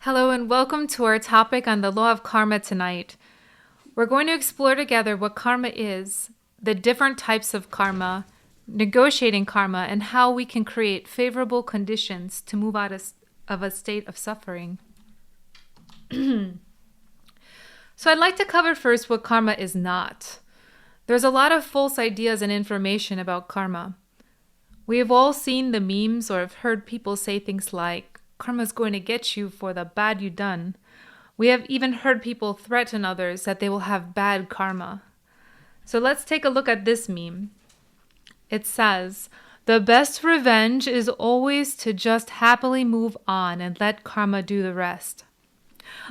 Hello and welcome to our topic on the law of karma tonight. We're going to explore together what karma is, the different types of karma, negotiating karma, and how we can create favorable conditions to move out of a state of suffering. So I'd like to cover first what karma is not. There's a lot of false ideas and information about karma. We have all seen the memes or have heard people say things like, karma's going to get you for the bad you done. We have even heard people threaten others that they will have bad karma. So let's take a look at this meme. It says, the best revenge is always to just happily move on and let karma do the rest.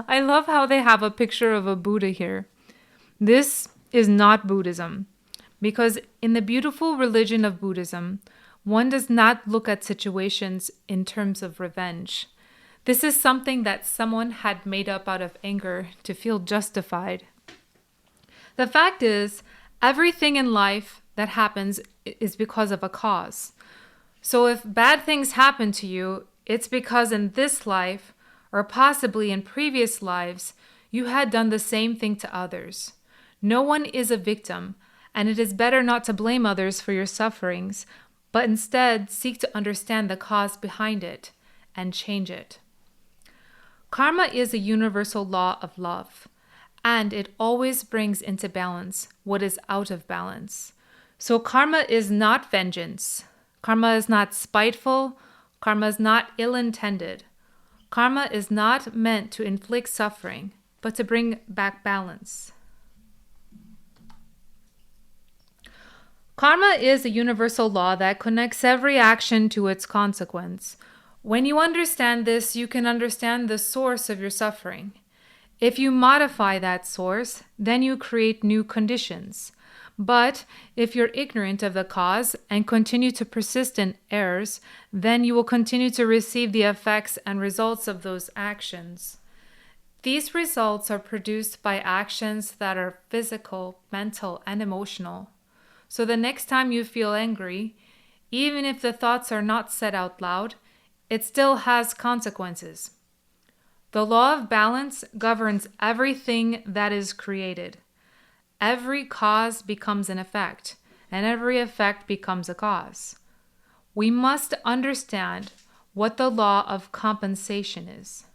I love how they have a picture of a Buddha here. This is not Buddhism, because in the beautiful religion of Buddhism, one does not look at situations in terms of revenge. This is something that someone had made up out of anger to feel justified. The fact is, everything in life that happens is because of a cause. So if bad things happen to you, it's because in this life, or possibly in previous lives, you had done the same thing to others. No one is a victim, and it is better not to blame others for your sufferings, but instead seek to understand the cause behind it and change it. Karma is a universal law of love, and it always brings into balance what is out of balance. So karma is not vengeance. Karma is not spiteful. Karma is not ill-intended. Karma is not meant to inflict suffering, but to bring back balance. Karma is a universal law that connects every action to its consequence. When you understand this, you can understand the source of your suffering. If you modify that source, then you create new conditions. But if you're ignorant of the cause and continue to persist in errors, then you will continue to receive the effects and results of those actions. These results are produced by actions that are physical, mental, and emotional. So the next time you feel angry, even if the thoughts are not said out loud, it still has consequences. The law of balance governs everything that is created. Every cause becomes an effect, and every effect becomes a cause. We must understand what the law of compensation is.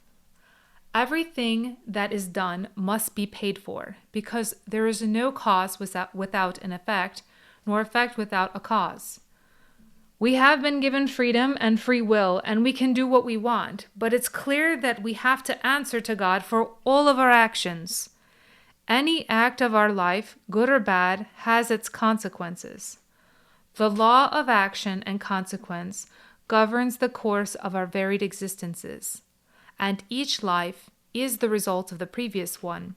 Everything that is done must be paid for, because there is no cause without an effect, nor effect without a cause. We have been given freedom and free will, and we can do what we want, but it's clear that we have to answer to God for all of our actions. Any act of our life, good or bad, has its consequences. The law of action and consequence governs the course of our varied existences, and each life is the result of the previous one.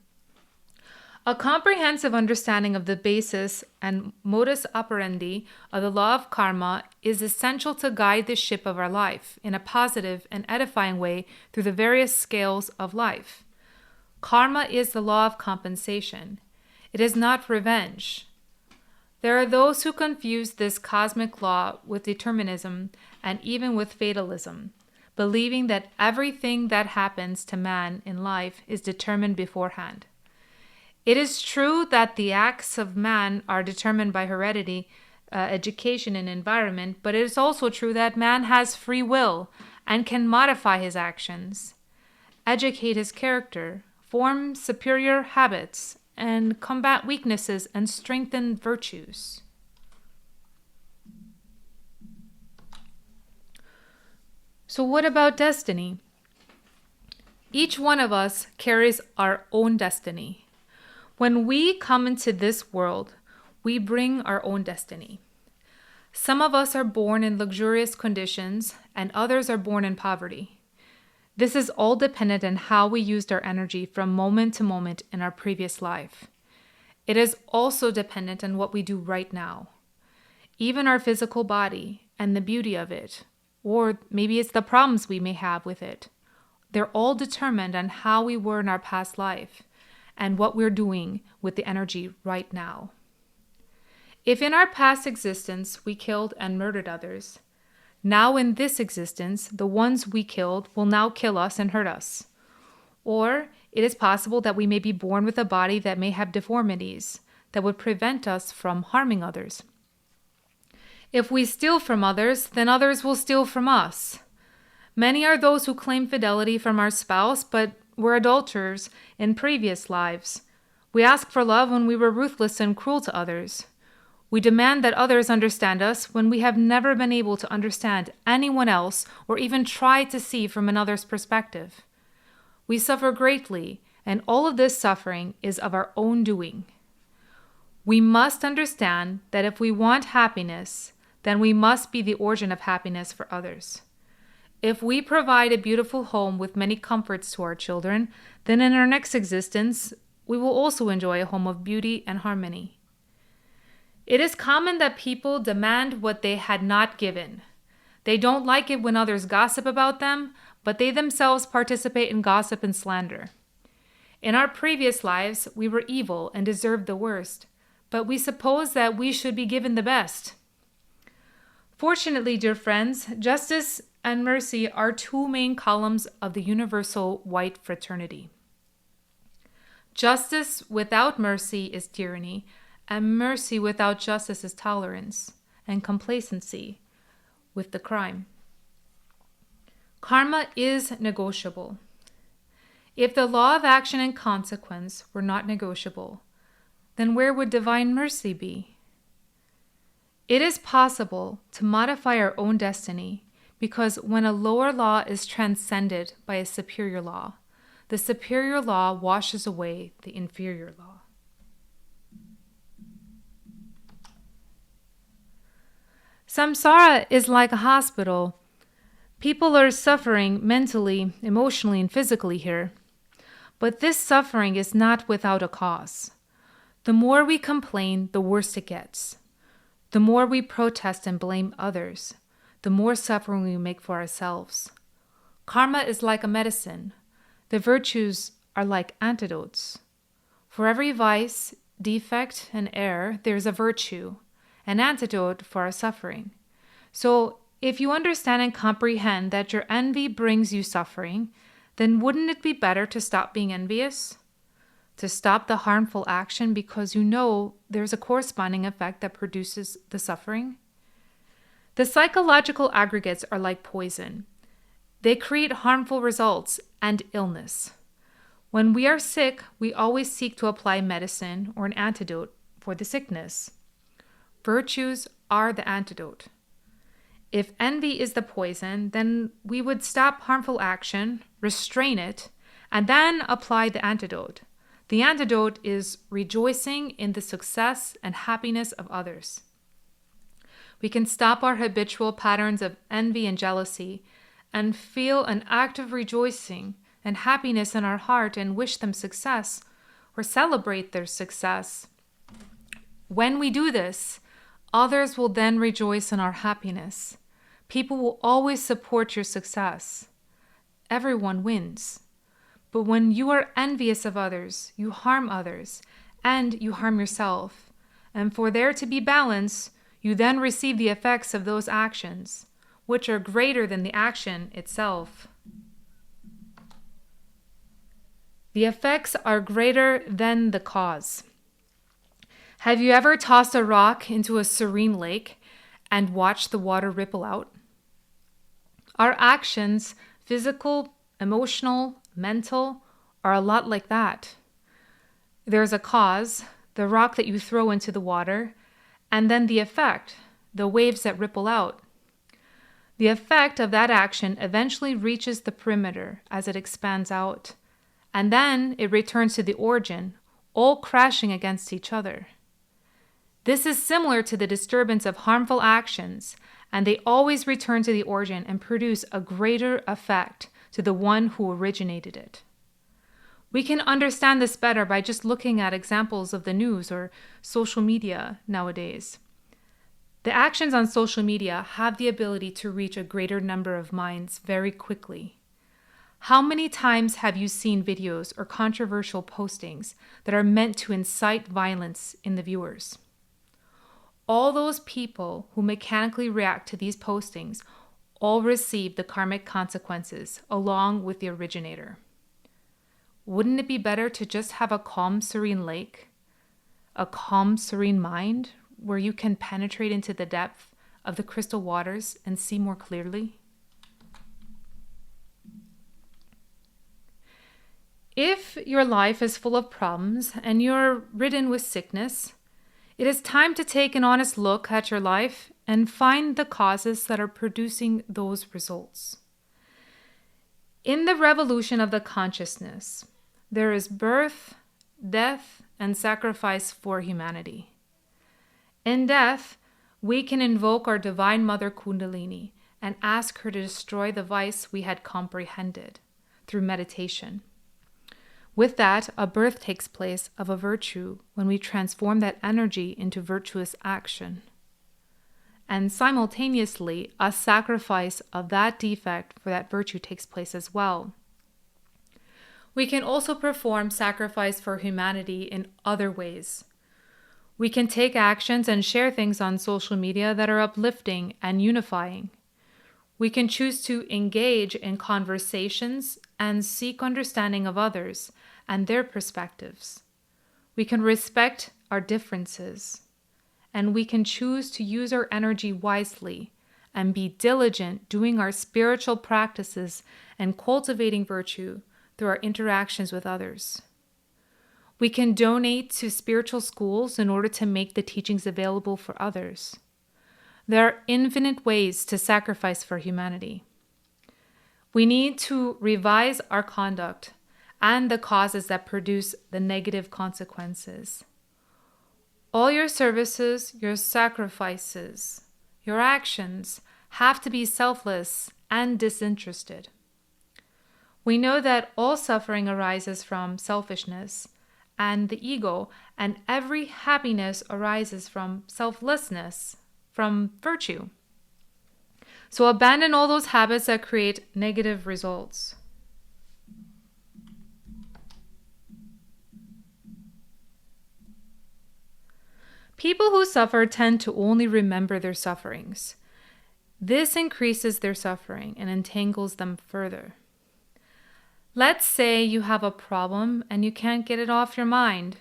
A comprehensive understanding of the basis and modus operandi of the law of karma is essential to guide the ship of our life in a positive and edifying way through the various scales of life. Karma is the law of compensation. It is not revenge. There are those who confuse this cosmic law with determinism and even with fatalism, believing that everything that happens to man in life is determined beforehand. It is true that the acts of man are determined by heredity, education, and environment, but it is also true that man has free will and can modify his actions, educate his character, form superior habits, and combat weaknesses and strengthen virtues. So what about destiny? Each one of us carries our own destiny. When we come into this world, we bring our own destiny. Some of us are born in luxurious conditions, and others are born in poverty. This is all dependent on how we used our energy from moment to moment in our previous life. It is also dependent on what we do right now. Even our physical body and the beauty of it, or maybe it's the problems we may have with it, they're all determined on how we were in our past life and what we're doing with the energy right now. If in our past existence we killed and murdered others, now in this existence, the ones we killed will now kill us and hurt us. Or it is possible that we may be born with a body that may have deformities that would prevent us from harming others. If we steal from others, then others will steal from us. Many are those who claim fidelity from our spouse, but were adulterers in previous lives. We ask for love when we were ruthless and cruel to others. We demand that others understand us when we have never been able to understand anyone else or even try to see from another's perspective. We suffer greatly, and all of this suffering is of our own doing. We must understand that if we want happiness, then we must be the origin of happiness for others. If we provide a beautiful home with many comforts to our children, then in our next existence, we will also enjoy a home of beauty and harmony. It is common that people demand what they had not given. They don't like it when others gossip about them, but they themselves participate in gossip and slander. In our previous lives, we were evil and deserved the worst, but we suppose that we should be given the best. Fortunately, dear friends, justice and mercy are two main columns of the universal white fraternity. Justice without mercy is tyranny, and mercy without justice is tolerance and complacency with the crime. Karma is negotiable. If the law of action and consequence were not negotiable, then where would divine mercy be? It is possible to modify our own destiny because when a lower law is transcended by a superior law, the superior law washes away the inferior law. Samsara is like a hospital. People are suffering mentally, emotionally, and physically here. But this suffering is not without a cause. The more we complain, the worse it gets. The more we protest and blame others, the more suffering we make for ourselves. Karma is like a medicine. The virtues are like antidotes. For every vice, defect, and error, there is a virtue, an antidote for our suffering. So, if you understand and comprehend that your envy brings you suffering, then wouldn't it be better to stop being envious? To stop the harmful action because you know there's a corresponding effect that produces the suffering? The psychological aggregates are like poison. They create harmful results and illness. When we are sick, we always seek to apply medicine or an antidote for the sickness. Virtues are the antidote. If envy is the poison, then we would stop harmful action, restrain it, and then apply the antidote. The antidote is rejoicing in the success and happiness of others. We can stop our habitual patterns of envy and jealousy and feel an active rejoicing and happiness in our heart and wish them success or celebrate their success. When we do this, others will then rejoice in our happiness. People will always support your success. Everyone wins. But when you are envious of others, you harm others, and you harm yourself. And for there to be balance, you then receive the effects of those actions, which are greater than the action itself. The effects are greater than the cause. Have you ever tossed a rock into a serene lake and watched the water ripple out? Our actions, physical, emotional, mental, are a lot like that. There's a cause, the rock that you throw into the water, and then the effect, the waves that ripple out. The effect of that action eventually reaches the perimeter as it expands out, and then it returns to the origin, all crashing against each other. This is similar to the disturbance of harmful actions, and they always return to the origin and produce a greater effect to the one who originated it. We can understand this better by just looking at examples of the news or social media nowadays. The actions on social media have the ability to reach a greater number of minds very quickly. How many times have you seen videos or controversial postings that are meant to incite violence in the viewers? All those people who mechanically react to these postings all receive the karmic consequences along with the originator. wouldn't it be better to just have a calm, serene lake, a calm, serene mind where you can penetrate into the depth of the crystal waters and see more clearly? If your life is full of problems and you're ridden with sickness, it is time to take an honest look at your life and find the causes that are producing those results. In the revolution of the consciousness, there is birth, death, and sacrifice for humanity. In death, we can invoke our Divine Mother Kundalini and ask her to destroy the vice we had comprehended through meditation. With that, a birth takes place of a virtue when we transform that energy into virtuous action. And simultaneously, a sacrifice of that defect for that virtue takes place as well. We can also perform sacrifice for humanity in other ways. We can take actions and share things on social media that are uplifting and unifying. We can choose to engage in conversations and seek understanding of others and their perspectives. We can respect our differences, and we can choose to use our energy wisely and be diligent doing our spiritual practices and cultivating virtue through our interactions with others. We can donate to spiritual schools in order to make the teachings available for others. There are infinite ways to sacrifice for humanity. We need to revise our conduct and the causes that produce the negative consequences. All your services, your sacrifices, your actions have to be selfless and disinterested. We know that all suffering arises from selfishness and the ego, and every happiness arises from selflessness, from virtue. So abandon all those habits that create negative results. People who suffer tend to only remember their sufferings. This increases their suffering and entangles them further. Let's say you have a problem and you can't get it off your mind.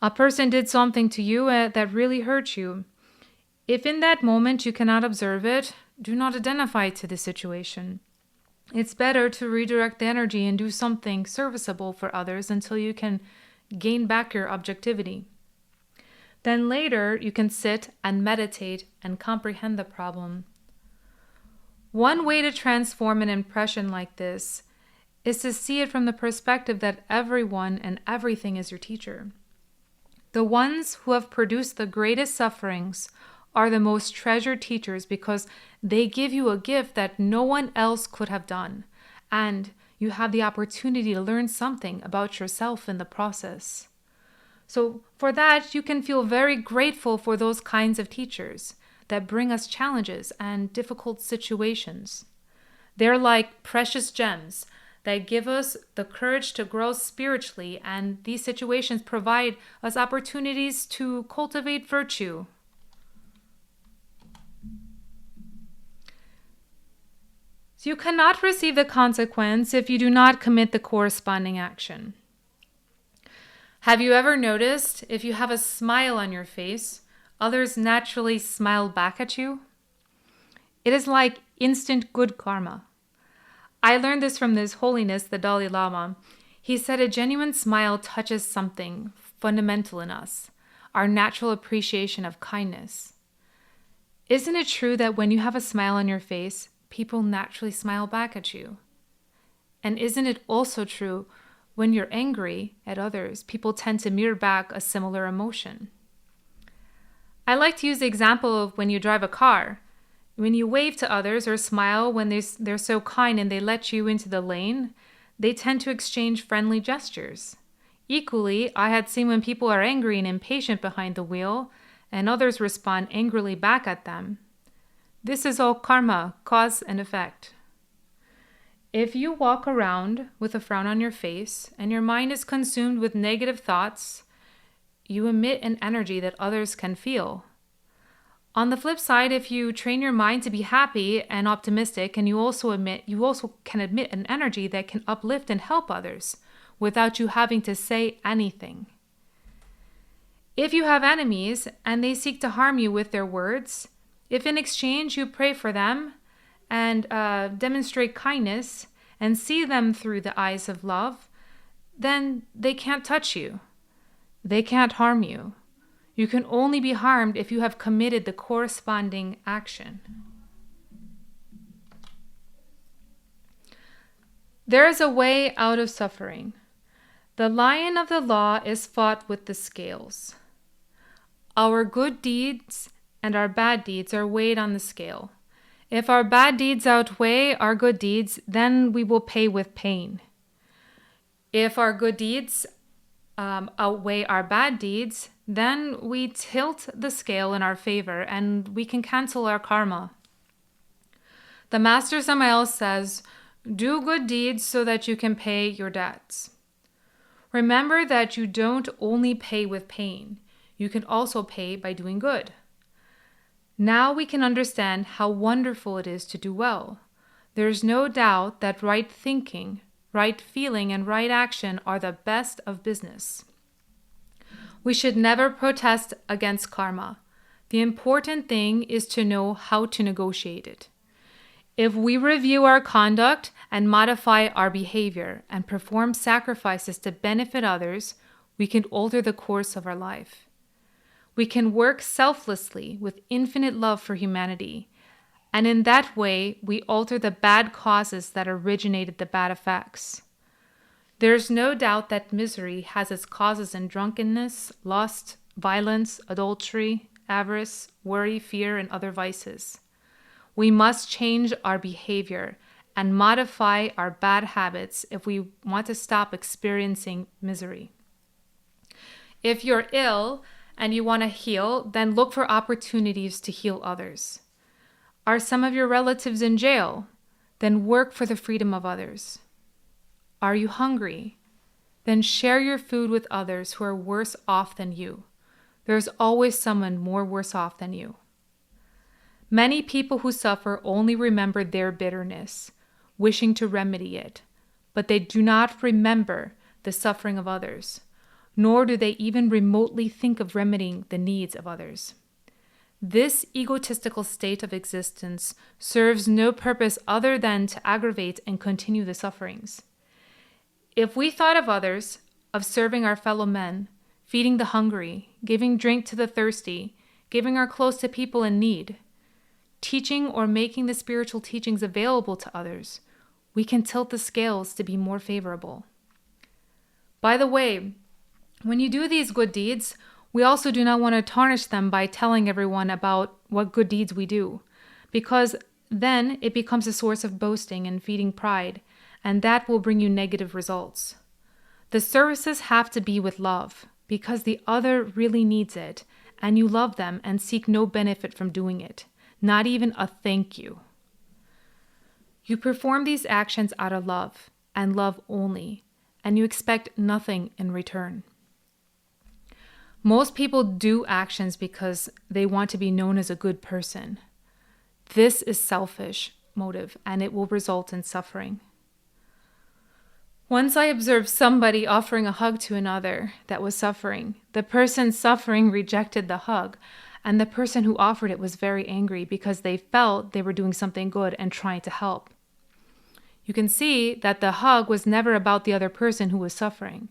A person did something to you that really hurt you. If in that moment you cannot observe it, do not identify to the situation. It's better to redirect the energy and do something serviceable for others until you can gain back your objectivity. Then later you can sit and meditate and comprehend the problem. One way to transform an impression like this is to see it from the perspective that everyone and everything is your teacher. The ones who have produced the greatest sufferings are the most treasured teachers because they give you a gift that no one else could have done, and you have the opportunity to learn something about yourself in the process. So for that, you can feel very grateful for those kinds of teachers that bring us challenges and difficult situations. They're like precious gems that give us the courage to grow spiritually, and these situations provide us opportunities to cultivate virtue. So you cannot receive the consequence if you do not commit the corresponding action. Have you ever noticed if you have a smile on your face, others naturally smile back at you? It is like instant good karma. I learned this from His Holiness, the Dalai Lama. He said a genuine smile touches something fundamental in us, our natural appreciation of kindness. Isn't it true that when you have a smile on your face, people naturally smile back at you? And isn't it also true when you're angry at others, people tend to mirror back a similar emotion? I like to use the example of when you drive a car. When you wave to others or smile when they're so kind and they let you into the lane, they tend to exchange friendly gestures. Equally, I had seen when people are angry and impatient behind the wheel, and others respond angrily back at them. This is all karma, cause and effect. If you walk around with a frown on your face and your mind is consumed with negative thoughts, you emit an energy that others can feel. On the flip side, if you train your mind to be happy and optimistic, and you also can emit an energy that can uplift and help others, without you having to say anything. If you have enemies and they seek to harm you with their words, if in exchange you pray for them and demonstrate kindness and see them through the eyes of love, then they can't touch you. They can't harm you. You can only be harmed if you have committed the corresponding action. There is a way out of suffering. The lion of the law is fought with the scales. Our good deeds and our bad deeds are weighed on the scale. If our bad deeds outweigh our good deeds, then we will pay with pain. If our good deeds outweigh our bad deeds, then we tilt the scale in our favor and we can cancel our karma. The Master Samael says, do good deeds so that you can pay your debts. Remember that you don't only pay with pain, you can also pay by doing good. Now we can understand how wonderful it is to do well. There's no doubt that right thinking, right feeling, and right action are the best of business. We should never protest against karma. The important thing is to know how to negotiate it. If we review our conduct and modify our behavior and perform sacrifices to benefit others, we can alter the course of our life. We can work selflessly with infinite love for humanity, and in that way, we alter the bad causes that originated the bad effects. There is no doubt that misery has its causes in drunkenness, lust, violence, adultery, avarice, worry, fear, and other vices. We must change our behavior and modify our bad habits if we want to stop experiencing misery. If you're ill and you want to heal, then look for opportunities to heal others. Are some of your relatives in jail? Then work for the freedom of others. Are you hungry? Then share your food with others who are worse off than you. There's always someone more worse off than you. Many people who suffer only remember their bitterness, wishing to remedy it, but they do not remember the suffering of others, nor do they even remotely think of remedying the needs of others. This egotistical state of existence serves no purpose other than to aggravate and continue the sufferings. If we thought of others, of serving our fellow men, feeding the hungry, giving drink to the thirsty, giving our clothes to people in need, teaching or making the spiritual teachings available to others, we can tilt the scales to be more favorable. By the way, when you do these good deeds, we also do not want to tarnish them by telling everyone about what good deeds we do, because then it becomes a source of boasting and feeding pride, and that will bring you negative results. The services have to be with love, because the other really needs it, and you love them and seek no benefit from doing it. Not even a thank you. You perform these actions out of love, and love only, and you expect nothing in return. Most people do actions because they want to be known as a good person. This is selfish motive, and it will result in suffering. Once I observed somebody offering a hug to another that was suffering. The person suffering rejected the hug, and the person who offered it was very angry because they felt they were doing something good and trying to help. You can see that the hug was never about the other person who was suffering.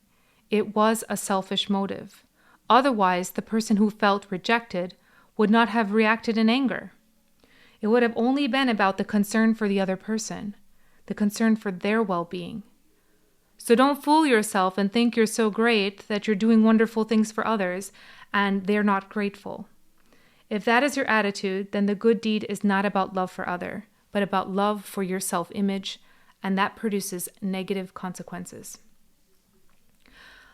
It was a selfish motive. Otherwise, the person who felt rejected would not have reacted in anger. It would have only been about the concern for the other person, the concern for their well-being. So don't fool yourself and think you're so great that you're doing wonderful things for others and they're not grateful. If that is your attitude, then the good deed is not about love for other, but about love for your self-image, and that produces negative consequences.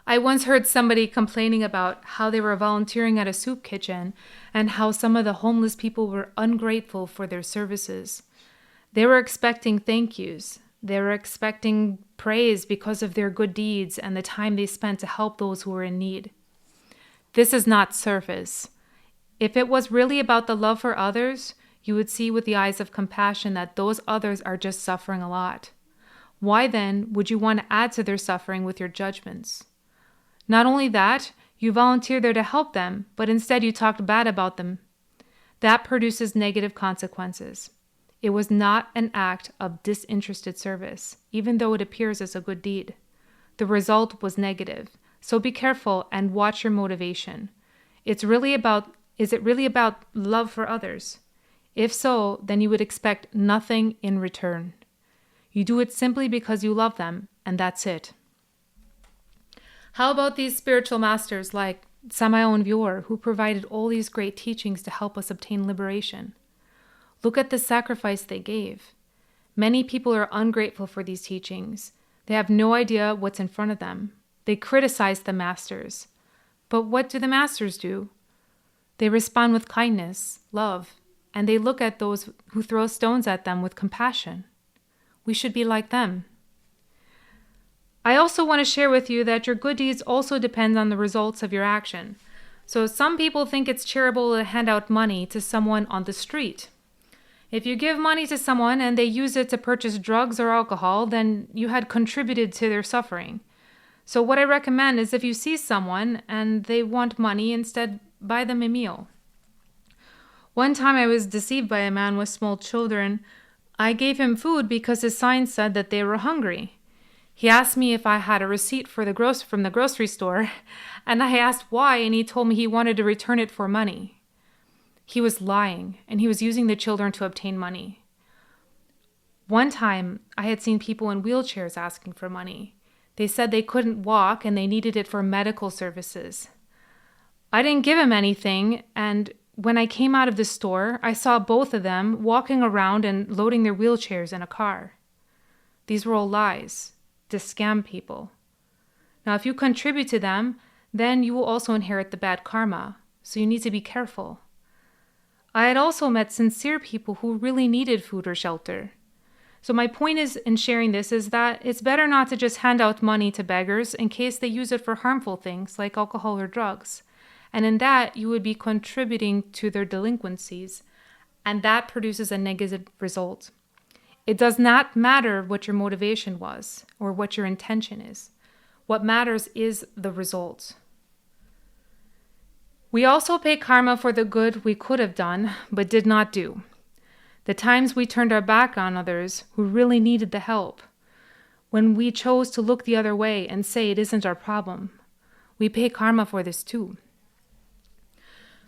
I once heard somebody complaining about how they were volunteering at a soup kitchen and how some of the homeless people were ungrateful for their services. They were expecting thank yous. They were expecting praise because of their good deeds and the time they spent to help those who were in need. This is not service. If it was really about the love for others, you would see with the eyes of compassion that those others are just suffering a lot. Why then would you want to add to their suffering with your judgments? Not only that, you volunteered there to help them, but instead you talked bad about them. That produces negative consequences. It was not an act of disinterested service, even though it appears as a good deed. The result was negative, so be careful and watch your motivation. Is it really about love for others? If so, then you would expect nothing in return. You do it simply because you love them, and that's it. How about these spiritual masters like Samael and Vior, who provided all these great teachings to help us obtain liberation? Look at the sacrifice they gave. Many people are ungrateful for these teachings. They have no idea what's in front of them. They criticize the masters. But what do the masters do? They respond with kindness, love, and they look at those who throw stones at them with compassion. We should be like them. I also want to share with you that your good deeds also depend on the results of your action. So some people think it's charitable to hand out money to someone on the street. If you give money to someone and they use it to purchase drugs or alcohol, then you had contributed to their suffering. So what I recommend is if you see someone and they want money, instead buy them a meal. One time I was deceived by a man with small children. I gave him food because his sign said that they were hungry. He asked me if I had a receipt from the grocery store, and I asked why, and he told me he wanted to return it for money. He was lying, and he was using the children to obtain money. One time, I had seen people in wheelchairs asking for money. They said they couldn't walk and they needed it for medical services. I didn't give him anything, and when I came out of the store, I saw both of them walking around and loading their wheelchairs in a car. These were all lies to scam people. Now, if you contribute to them, then you will also inherit the bad karma, so you need to be careful. I had also met sincere people who really needed food or shelter. So my point is in sharing this is that it's better not to just hand out money to beggars in case they use it for harmful things like alcohol or drugs. And in that, you would be contributing to their delinquencies, and that produces a negative result. It does not matter what your motivation was or what your intention is. What matters is the result. We also pay karma for the good we could have done, but did not do. The times we turned our back on others who really needed the help. When we chose to look the other way and say it isn't our problem. We pay karma for this too.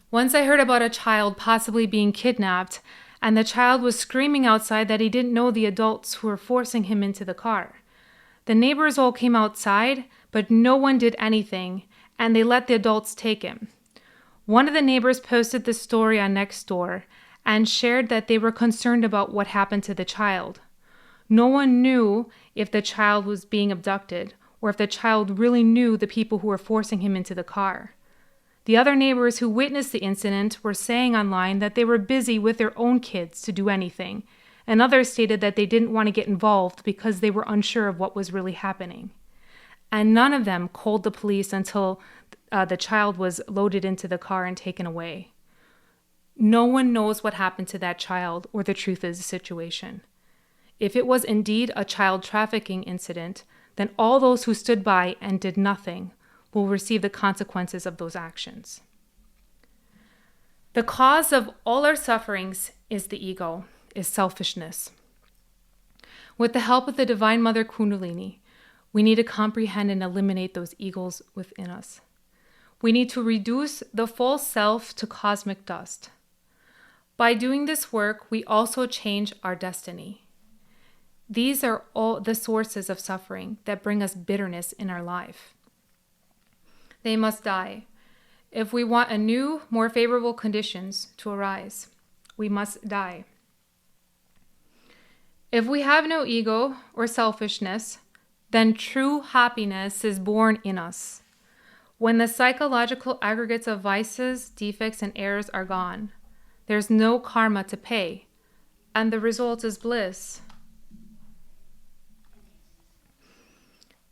Once I heard about a child possibly being kidnapped, and the child was screaming outside that he didn't know the adults who were forcing him into the car. The neighbors all came outside, but no one did anything, and they let the adults take him. One of the neighbors posted the story on Nextdoor and shared that they were concerned about what happened to the child. No one knew if the child was being abducted or if the child really knew the people who were forcing him into the car. The other neighbors who witnessed the incident were saying online that they were busy with their own kids to do anything, and others stated that they didn't want to get involved because they were unsure of what was really happening. And none of them called the police until the child was loaded into the car and taken away. No one knows what happened to that child or the truth of the situation. If it was indeed a child trafficking incident, then all those who stood by and did nothing will receive the consequences of those actions. The cause of all our sufferings is the ego, is selfishness. With the help of the Divine Mother Kundalini, we need to comprehend and eliminate those egos within us. We need to reduce the false self to cosmic dust. By doing this work, we also change our destiny. These are all the sources of suffering that bring us bitterness in our life. They must die. If we want a new, more favorable conditions to arise, we must die. If we have no ego or selfishness, then true happiness is born in us. When the psychological aggregates of vices, defects, and errors are gone, there's no karma to pay, and the result is bliss.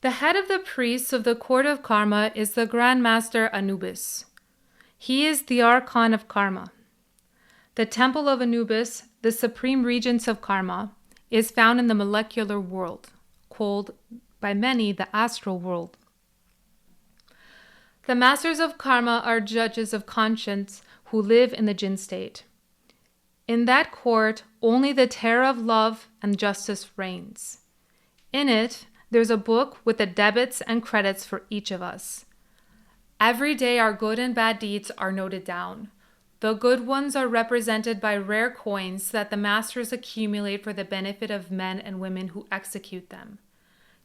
The head of the priests of the court of karma is the Grand Master Anubis. He is the archon of karma. The temple of Anubis, the supreme regents of karma, is found in the molecular world, called by many the astral world. The masters of karma are judges of conscience who live in the jinn state. In that court, only the terror of love and justice reigns. In it, there's a book with the debits and credits for each of us. Every day, our good and bad deeds are noted down. The good ones are represented by rare coins that the masters accumulate for the benefit of men and women who execute them.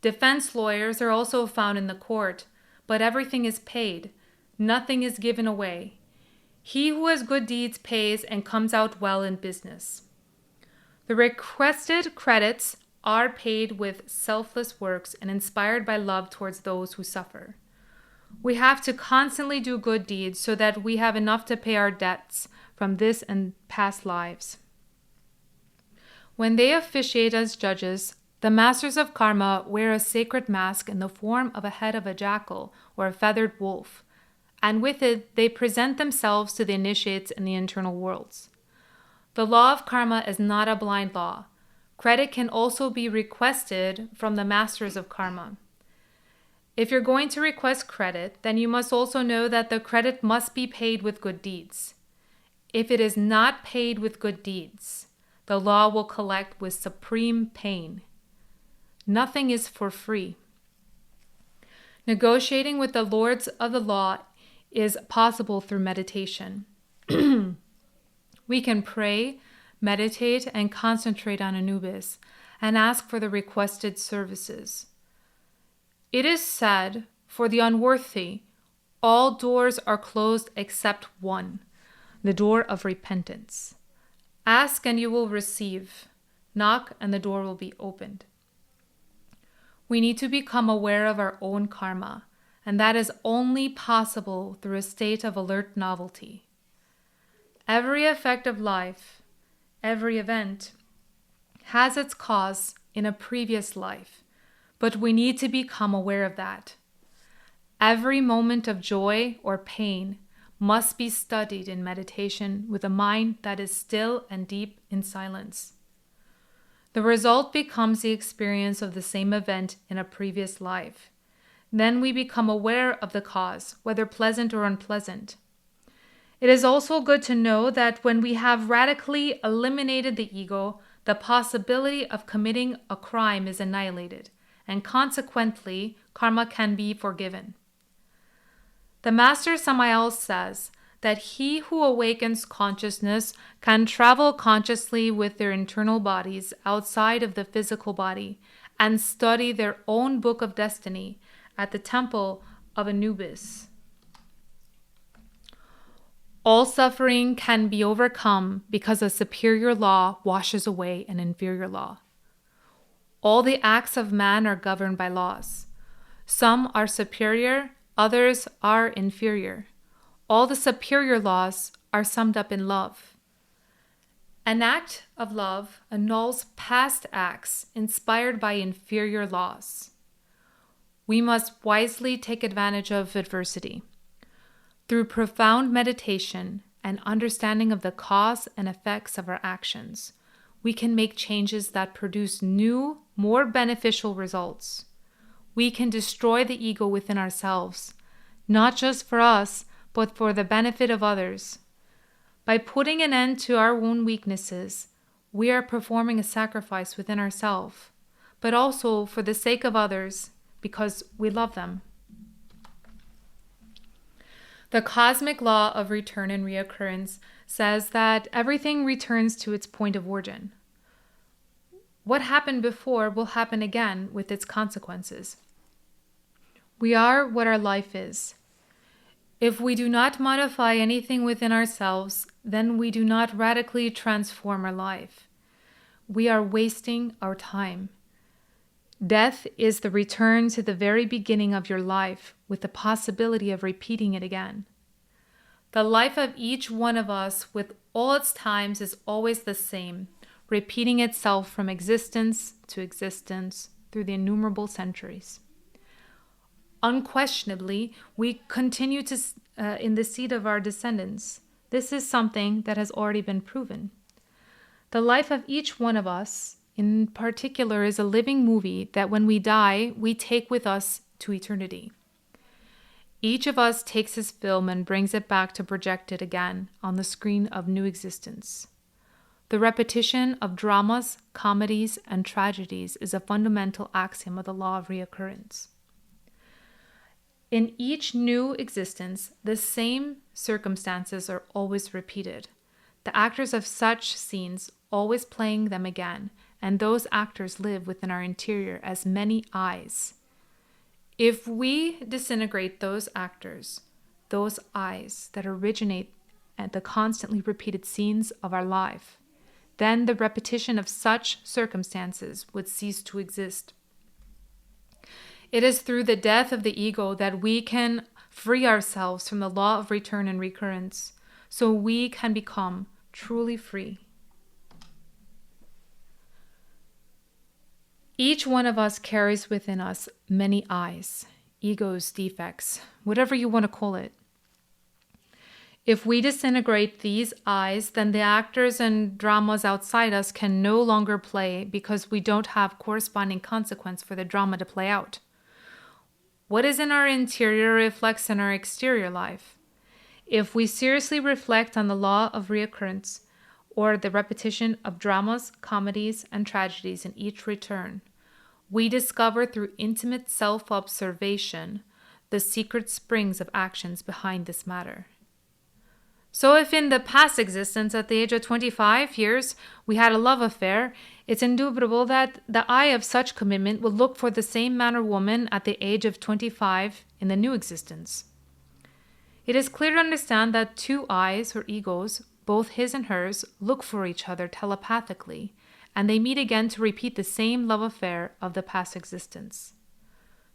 Defense lawyers are also found in the court, but everything is paid. Nothing is given away. He who has good deeds pays and comes out well in business. The requested credits are paid with selfless works and inspired by love towards those who suffer. We have to constantly do good deeds so that we have enough to pay our debts from this and past lives. When they officiate as judges, the masters of karma wear a sacred mask in the form of a head of a jackal or a feathered wolf, and with it they present themselves to the initiates in the internal worlds. The law of karma is not a blind law. Credit can also be requested from the masters of karma. If you're going to request credit, then you must also know that the credit must be paid with good deeds. If it is not paid with good deeds, the law will collect with supreme pain. Nothing is for free. Negotiating with the lords of the law is possible through meditation. We can pray, meditate, and concentrate on Anubis and ask for the requested services. It is said, for the unworthy, all doors are closed except one, the door of repentance. Ask and you will receive. Knock and the door will be opened. We need to become aware of our own karma, and that is only possible through a state of alert novelty. Every effect of life, every event, has its cause in a previous life, but we need to become aware of that. Every moment of joy or pain must be studied in meditation with a mind that is still and deep in silence. The result becomes the experience of the same event in a previous life. Then we become aware of the cause, whether pleasant or unpleasant. It is also good to know that when we have radically eliminated the ego, the possibility of committing a crime is annihilated, and consequently, karma can be forgiven. The Master Samael says that he who awakens consciousness can travel consciously with their internal bodies outside of the physical body and study their own book of destiny at the temple of Anubis. All suffering can be overcome because a superior law washes away an inferior law. All the acts of man are governed by laws. Some are superior, others are inferior. All the superior laws are summed up in love. An act of love annuls past acts inspired by inferior laws. We must wisely take advantage of adversity. Through profound meditation and understanding of the cause and effects of our actions, we can make changes that produce new, more beneficial results. We can destroy the ego within ourselves, not just for us, but for the benefit of others. By putting an end to our own weaknesses, we are performing a sacrifice within ourselves, but also for the sake of others, because we love them. The cosmic law of return and reoccurrence says that everything returns to its point of origin. What happened before will happen again with its consequences. We are what our life is. If we do not modify anything within ourselves, then we do not radically transform our life. We are wasting our time. Death is the return to the very beginning of your life with the possibility of repeating it again. The life of each one of us with all its times is always the same, repeating itself from existence to existence through the innumerable centuries. Unquestionably, we continue to in the seed of our descendants. This is something that has already been proven. The life of each one of us in particular, is a living movie that when we die, we take with us to eternity. Each of us takes his film and brings it back to project it again on the screen of new existence. The repetition of dramas, comedies, and tragedies is a fundamental axiom of the law of reoccurrence. In each new existence, the same circumstances are always repeated. The actors of such scenes always playing them again, and those actors live within our interior as many eyes. If we disintegrate those actors, those eyes that originate at the constantly repeated scenes of our life, then the repetition of such circumstances would cease to exist. It is through the death of the ego that we can free ourselves from the law of return and recurrence, so we can become truly free. Each one of us carries within us many eyes, egos, defects, whatever you want to call it. If we disintegrate these eyes, then the actors and dramas outside us can no longer play because we don't have corresponding consequence for the drama to play out. What is in our interior reflects in our exterior life. If we seriously reflect on the law of reoccurrence, or the repetition of dramas, comedies, and tragedies in each return, we discover through intimate self-observation the secret springs of actions behind this matter. So if in the past existence, at the age of 25 years, we had a love affair, it's indubitable that the eye of such commitment will look for the same man or woman at the age of 25 in the new existence. It is clear to understand that two eyes or egos, both his and hers, look for each other telepathically, and they meet again to repeat the same love affair of the past existence.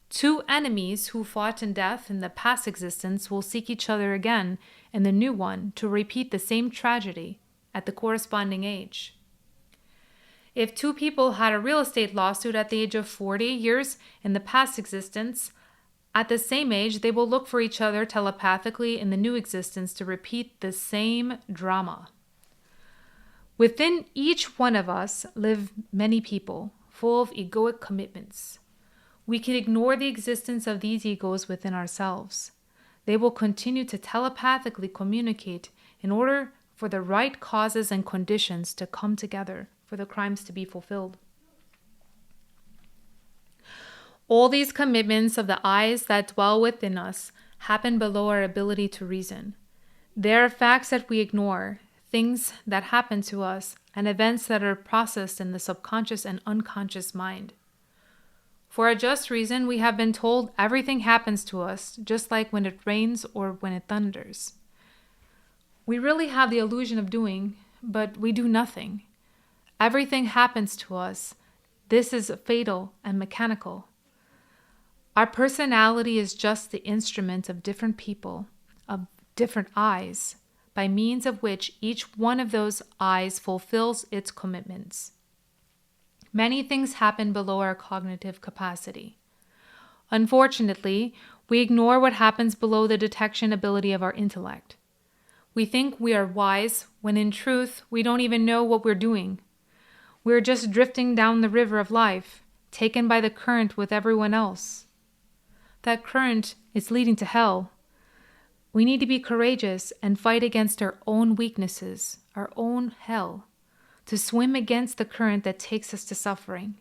Two enemies who fought in death in the past existence will seek each other again in the new one to repeat the same tragedy at the corresponding age. If two people had a real estate lawsuit at the age of 40 years in the past existence, at the same age they will look for each other telepathically in the new existence to repeat the same drama. Within each one of us live many people full of egoic commitments. We can ignore the existence of these egos within ourselves. They will continue to telepathically communicate in order for the right causes and conditions to come together for the crimes to be fulfilled. All these commitments of the eyes that dwell within us happen below our ability to reason. They are facts that we ignore, things that happen to us, and events that are processed in the subconscious and unconscious mind. For a just reason, we have been told everything happens to us, just like when it rains or when it thunders. We really have the illusion of doing, but we do nothing. Everything happens to us. This is fatal and mechanical. Our personality is just the instrument of different people, of different eyes, by means of which each one of those eyes fulfills its commitments. Many things happen below our cognitive capacity. Unfortunately, we ignore what happens below the detection ability of our intellect. We think we are wise when in truth we don't even know what we're doing. We're just drifting down the river of life, taken by the current with everyone else. That current is leading to hell. We need to be courageous and fight against our own weaknesses, our own hell, to swim against the current that takes us to suffering.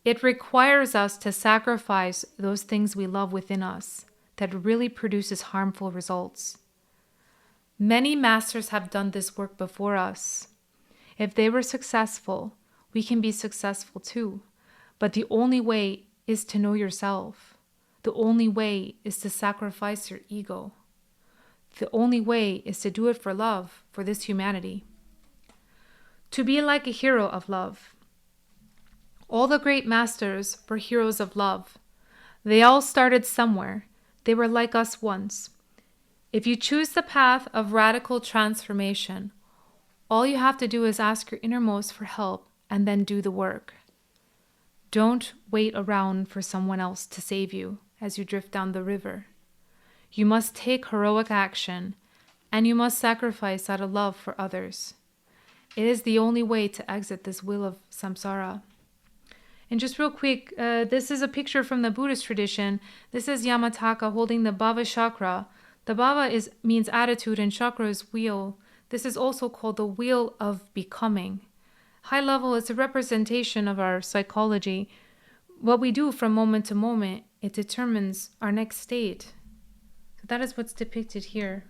It requires us to sacrifice those things we love within us that really produces harmful results. Many masters have done this work before us. If they were successful, we can be successful too. But the only way is to know yourself. The only way is to sacrifice your ego. The only way is to do it for love, for this humanity. To be like a hero of love. All the great masters were heroes of love. They all started somewhere. They were like us once. If you choose the path of radical transformation, all you have to do is ask your innermost for help and then do the work. Don't wait around for someone else to save you as you drift down the river. You must take heroic action, and you must sacrifice out of love for others. It is the only way to exit this wheel of samsara. And just real quick, this is a picture from the Buddhist tradition. This is Yamataka holding the bhava chakra. The bhava means attitude and chakra is wheel. This is also called the wheel of becoming. High level is a representation of our psychology. What we do from moment to moment, it determines our next state. So that is what's depicted here.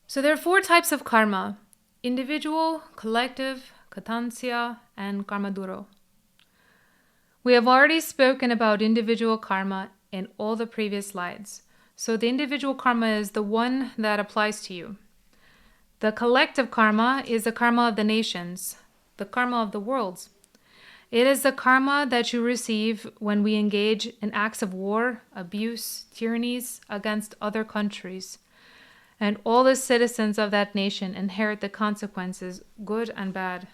So there are 4 types of karma: individual, collective, katansya, and karma duro. We have already spoken about individual karma in all the previous slides. So the individual karma is the one that applies to you. The collective karma is the karma of the nations, the karma of the worlds. It is the karma that you receive when we engage in acts of war, abuse, tyrannies against other countries. And all the citizens of that nation inherit the consequences, good and bad.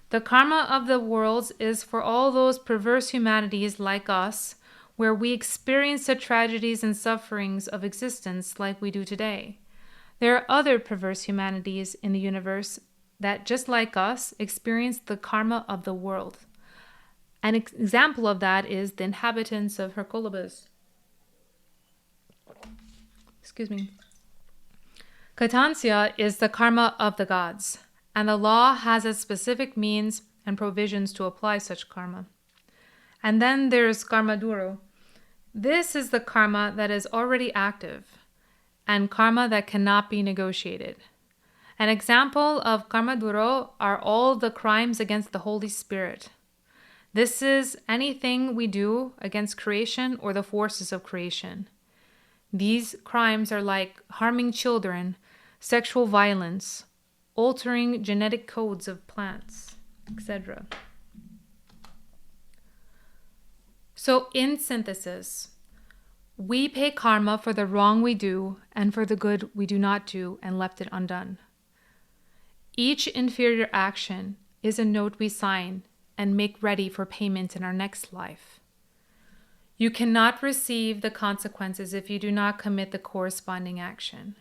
The karma of the worlds is for all those perverse humanities like us, where we experience the tragedies and sufferings of existence like we do today. There are other perverse humanities in the universe that, just like us, experience the karma of the world. An example of that is the inhabitants of Hercolobus. Excuse me. Katansya is the karma of the gods, and the law has its specific means and provisions to apply such karma. And then there's karma duro. This is the karma that is already active, and karma that cannot be negotiated. An example of karma duro are all the crimes against the Holy Spirit. This is anything we do against creation or the forces of creation. These crimes are like harming children, sexual violence, altering genetic codes of plants, etc. So in synthesis, we pay karma for the wrong we do and for the good we do not do and left it undone. Each inferior action is a note we sign and make ready for payment in our next life. You cannot receive the consequences if you do not commit the corresponding action.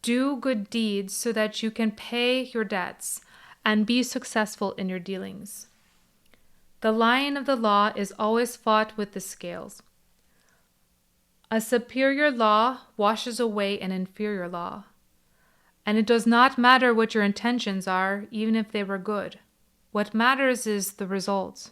Do good deeds so that you can pay your debts and be successful in your dealings. The line of the law is always fought with the scales. A superior law washes away an inferior law. And it does not matter what your intentions are, even if they were good. What matters is the result.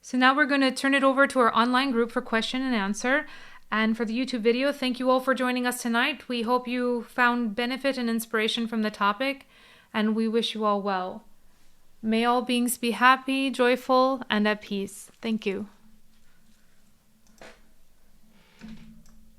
So now we're going to turn it over to our online group for question and answer. And for the YouTube video, thank you all for joining us tonight. We hope you found benefit and inspiration from the topic, and we wish you all well. May all beings be happy, joyful, and at peace. Thank you.